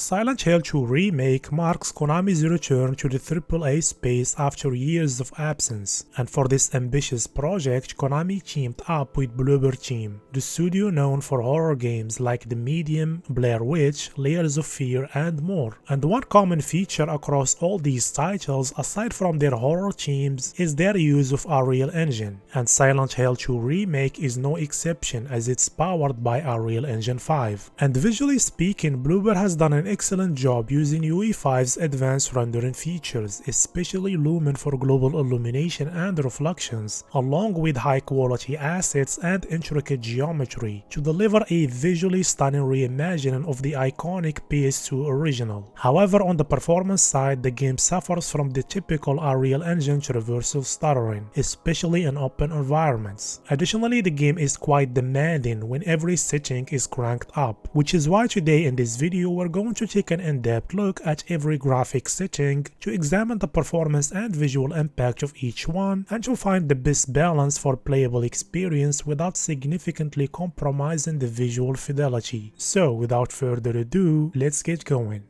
Silent Hill 2 Remake marks Konami's return to the AAA space after years of absence, and for this ambitious project, Konami teamed up with Bloober Team, the studio known for horror games like The Medium, Blair Witch, Layers of Fear, and more. And one common feature across all these titles, aside from their horror themes, is their use of Unreal Engine, and Silent Hill 2 Remake is no exception as it's powered by Unreal Engine 5. And visually speaking, Bloober has done an excellent job using UE5's advanced rendering features, especially Lumen for global illumination and reflections, along with high-quality assets and intricate geometry, to deliver a visually stunning reimagining of the iconic PS2 original. However, on the performance side, the game suffers from the typical Unreal Engine traversal stuttering, especially in open environments. Additionally, the game is quite demanding when every setting is cranked up, which is why today in this video we're going to take an in-depth look at every graphic setting to examine the performance and visual impact of each one and to find the best balance for playable experience without significantly compromising the visual fidelity. So without further ado, let's get going.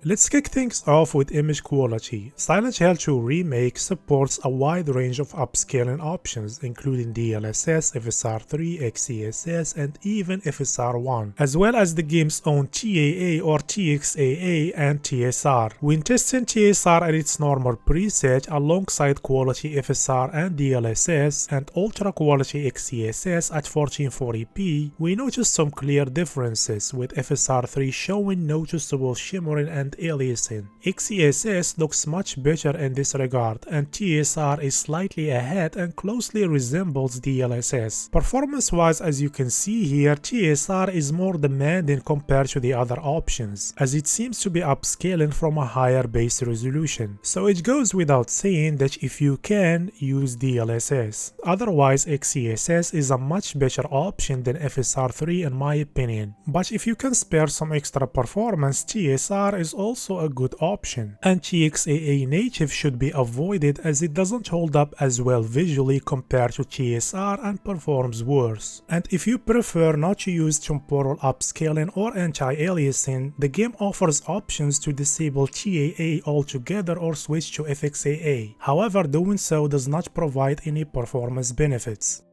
Let's kick things off with image quality. Silent Hill 2 Remake supports a wide range of upscaling options, including DLSS, FSR3, XeSS, and even FSR1, as well as the game's own TAA or TXAA and TSR. When testing TSR at its normal preset alongside quality FSR and DLSS and ultra quality XeSS at 1440p, we noticed some clear differences, with FSR3 showing noticeable shimmering and aliasing. XeSS looks much better in this regard, and TSR is slightly ahead and closely resembles DLSS. Performance-wise, as you can see here, TSR is more demanding compared to the other options, as it seems to be upscaling from a higher base resolution. So it goes without saying that if you can, use DLSS. Otherwise, XeSS is a much better option than FSR3 in my opinion. But if you can spare some extra performance, TSR is also a good option, and TXAA native should be avoided as it doesn't hold up as well visually compared to TSR and performs worse. And if you prefer not to use temporal upscaling or anti-aliasing, the game offers options to disable TAA altogether or switch to FXAA. However, doing so does not provide any performance benefits.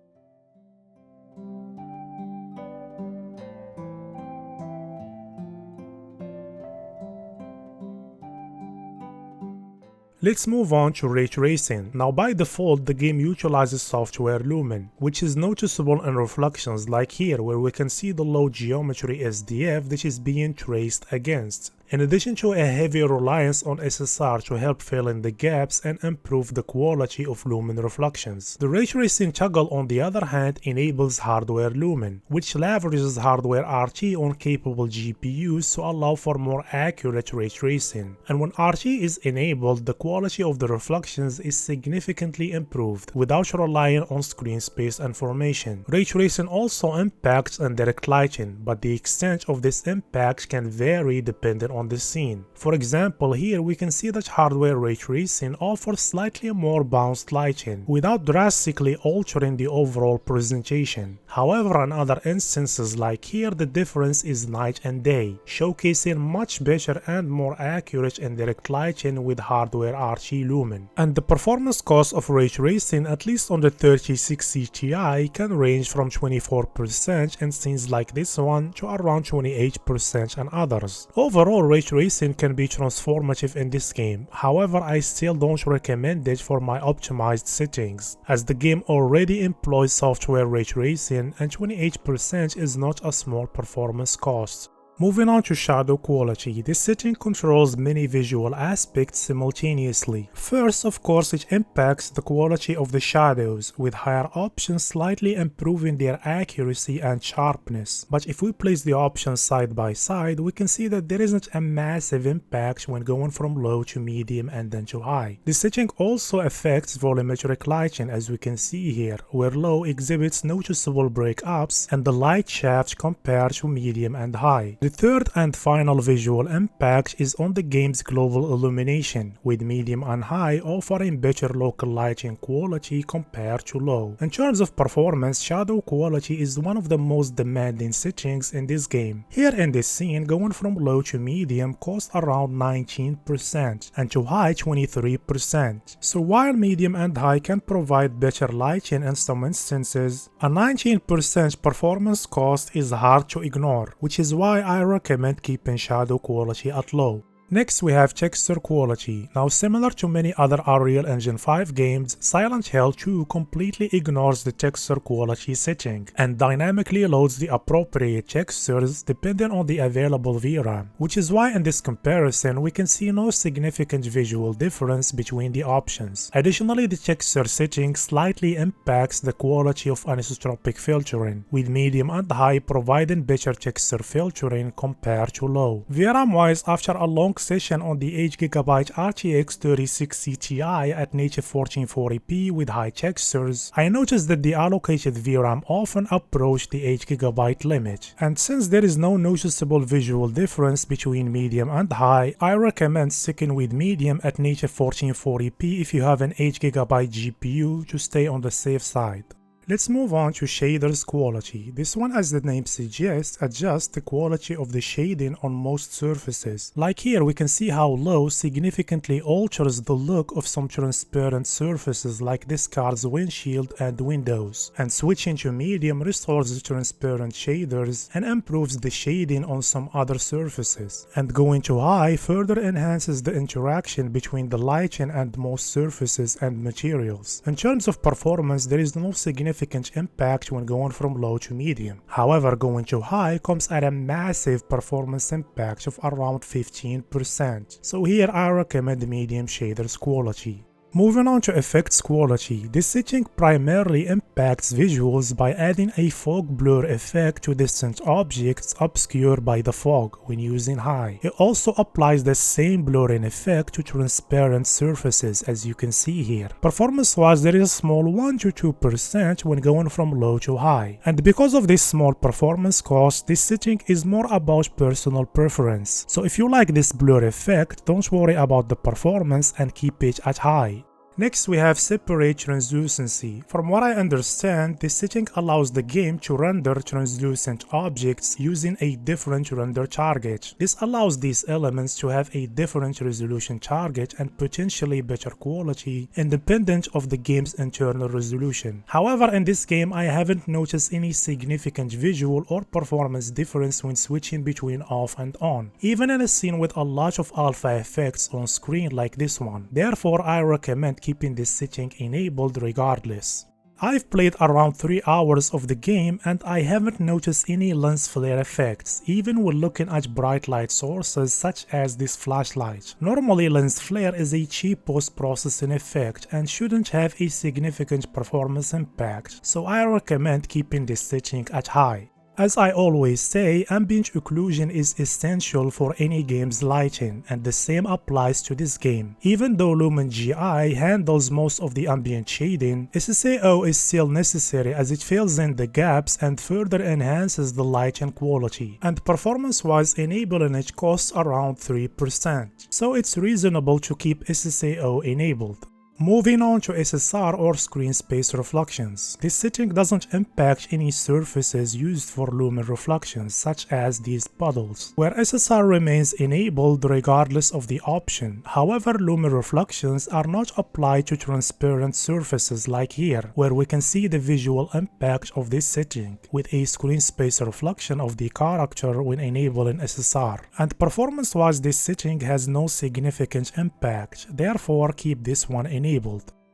Let's move on to ray tracing. Now by default, the game utilizes software Lumen, which is noticeable in reflections like here where we can see the low geometry SDF that is being traced against. In addition to a heavy reliance on SSR to help fill in the gaps and improve the quality of lumen reflections. The ray tracing toggle, on the other hand, enables hardware lumen, which leverages hardware RT on capable GPUs to allow for more accurate ray tracing. And when RT is enabled, the quality of the reflections is significantly improved without relying on screen space information. Ray tracing also impacts indirect lighting, but the extent of this impact can vary depending on the scene. For example, here we can see that hardware ray tracing offers slightly more bounced lighting without drastically altering the overall presentation. However, in other instances like here, the difference is night and day, showcasing much better and more accurate indirect lighting with hardware RT lumen. And the performance cost of ray tracing, at least on the 3060 Ti, can range from 24% in scenes like this one to around 28% in others. Overall, ray tracing can be transformative in this game. However, I still don't recommend it for my optimized settings, as the game already employs software ray tracing and 28% is not a small performance cost. Moving on to shadow quality, this setting controls many visual aspects simultaneously. First, of course, it impacts the quality of the shadows, with higher options slightly improving their accuracy and sharpness. But if we place the options side by side, we can see that there isn't a massive impact when going from low to medium and then to high. This setting also affects volumetric lighting, as we can see here, where low exhibits noticeable breakups and the light shaft compared to medium and high. The third and final visual impact is on the game's global illumination, with medium and high offering better local lighting quality compared to low. In terms of performance, shadow quality is one of the most demanding settings in this game. Here in this scene, going from low to medium costs around 19% and to high 23%. So while medium and high can provide better lighting in some instances, a 19% performance cost is hard to ignore, which is why I recommend keeping shadow quality at low. Next we have texture quality. Now similar to many other Unreal Engine 5 games, Silent Hill 2 completely ignores the texture quality setting and dynamically loads the appropriate textures depending on the available VRAM, which is why in this comparison we can see no significant visual difference between the options. Additionally, the texture setting slightly impacts the quality of anisotropic filtering, with medium and high providing better texture filtering compared to low. VRAM wise, after a long session on the GIGABYTE RTX 3060 Ti at native 1440p with high textures, I noticed that the allocated VRAM often approached the 8GB limit, and since there is no noticeable visual difference between medium and high, I recommend sticking with medium at native 1440p if you have an 8GB GPU to stay on the safe side. Let's move on to shaders quality. This one, as the name suggests, adjusts the quality of the shading on most surfaces. Like here, we can see how low significantly alters the look of some transparent surfaces like this car's windshield and windows, and switching to medium restores the transparent shaders and improves the shading on some other surfaces. And going to high further enhances the interaction between the lighting and most surfaces and materials. In terms of performance, there is no significant impact when going from low to medium. However, going to high comes at a massive performance impact of around 15%. So here I recommend medium shaders quality. Moving on to effects quality, this setting primarily impacts visuals by adding a fog blur effect to distant objects obscured by the fog when using high. It also applies the same blurring effect to transparent surfaces as you can see here. Performance-wise, there is a small 1 to 2% when going from low to high. And because of this small performance cost, this setting is more about personal preference. So if you like this blur effect, don't worry about the performance and keep it at high. Next we have separate translucency. From what I understand, this setting allows the game to render translucent objects using a different render target. This allows these elements to have a different resolution target and potentially better quality independent of the game's internal resolution. However, in this game I haven't noticed any significant visual or performance difference when switching between off and on, even in a scene with a lot of alpha effects on screen like this one. Therefore, I recommend keeping this setting enabled regardless. I've played around 3 hours of the game and I haven't noticed any lens flare effects, even when looking at bright light sources such as this flashlight. Normally, lens flare is a cheap post-processing effect and shouldn't have a significant performance impact, so I recommend keeping this setting at high. As I always say, ambient occlusion is essential for any game's lighting, and the same applies to this game. Even though Lumen GI handles most of the ambient shading, SSAO is still necessary as it fills in the gaps and further enhances the lighting quality, and performance-wise enabling it costs around 3%, so it's reasonable to keep SSAO enabled. Moving on to SSR or screen space reflections. This setting doesn't impact any surfaces used for lumen reflections such as these puddles, where SSR remains enabled regardless of the option. However, lumen reflections are not applied to transparent surfaces like here, where we can see the visual impact of this setting with a screen space reflection of the character when enabling SSR. And performance-wise, this setting has no significant impact, therefore keep this one enabled.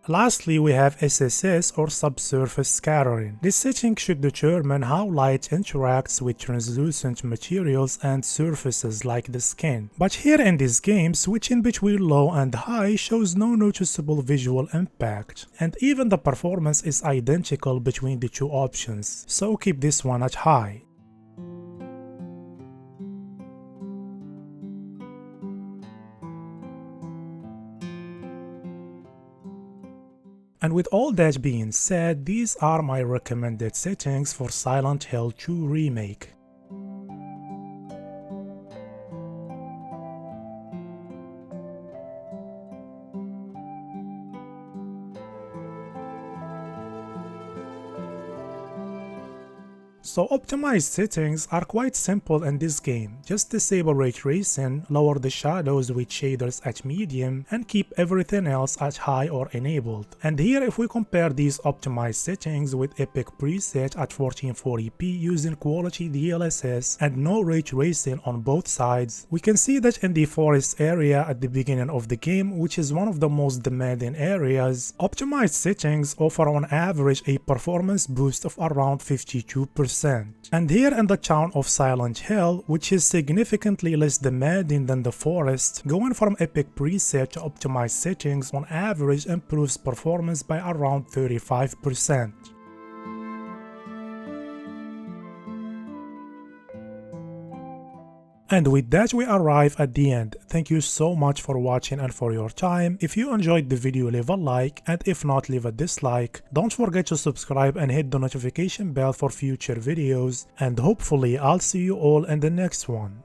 Lastly, we have SSS or subsurface scattering. This setting should determine how light interacts with translucent materials and surfaces like the skin. But here in this game, switching between low and high shows no noticeable visual impact, and even the performance is identical between the two options, so keep this one at high. And with all that being said, these are my recommended settings for Silent Hill 2 Remake. So optimized settings are quite simple in this game. Just disable ray tracing, lower the shadows with shaders at medium, and keep everything else at high or enabled. And here if we compare these optimized settings with Epic preset at 1440p using quality DLSS and no ray tracing on both sides, we can see that in the forest area at the beginning of the game, which is one of the most demanding areas, optimized settings offer on average a performance boost of around 52%. And here in the town of Silent Hill, which is significantly less demanding than the forest, going from Epic preset to optimized settings on average improves performance by around 35%. And with that we arrive at the end. Thank you so much for watching and for your time. If you enjoyed the video, leave a like, and if not, leave a dislike. Don't forget to subscribe and hit the notification bell for future videos, and hopefully I'll see you all in the next one.